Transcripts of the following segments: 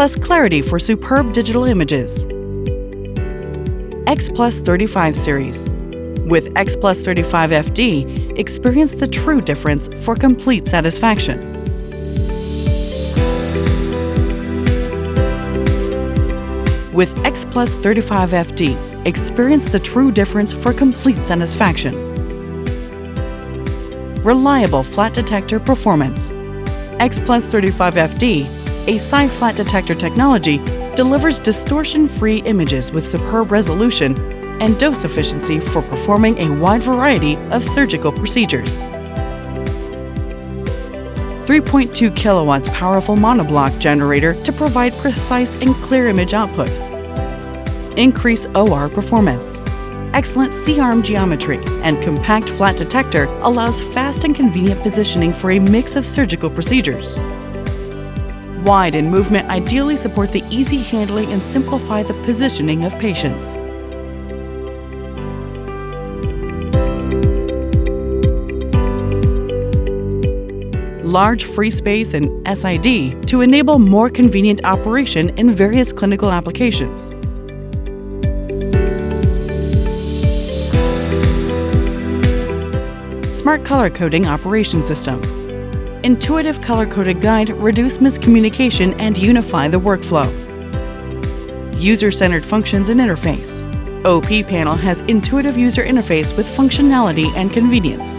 plus clarity for superb digital images. X Plus 35 series. With X Plus 35 FD, experience the true difference for complete satisfaction. With X Plus 35 FD, experience the true difference for complete satisfaction. Reliable flat detector performance. X Plus 35 FD, a Psi flat detector technology, delivers distortion-free images with superb resolution and dose efficiency for performing a wide variety of surgical procedures. 3.2 kilowatts powerful monoblock generator to provide precise and clear image output. Increase OR performance. Excellent C-arm geometry and compact flat detector allows fast and convenient positioning for a mix of surgical procedures. Wide and movement ideally support the easy handling and simplify the positioning of patients. Large free space and SID to enable more convenient operation in various clinical applications. Smart color coding operation system. Intuitive color-coded guide reduce miscommunication and unify the workflow. User-centered functions and interface. OP panel has intuitive user interface with functionality and convenience.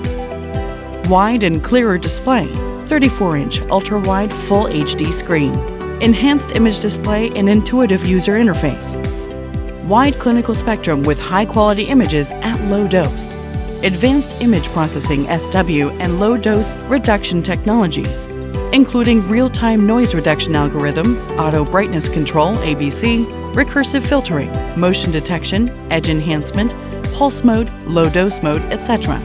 Wide and clearer display. 34-inch ultra-wide full HD screen. Enhanced image display and intuitive user interface. Wide clinical spectrum with high-quality images at low dose. Advanced image processing SW and low-dose reduction technology, including real-time noise reduction algorithm, auto brightness control ABC, recursive filtering, motion detection, edge enhancement, pulse mode, low-dose mode, etc.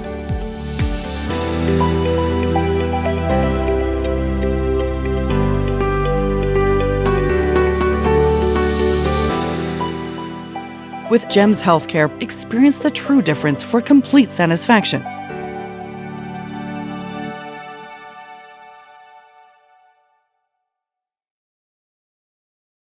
With GEMSS Healthcare, experience the true difference for complete satisfaction.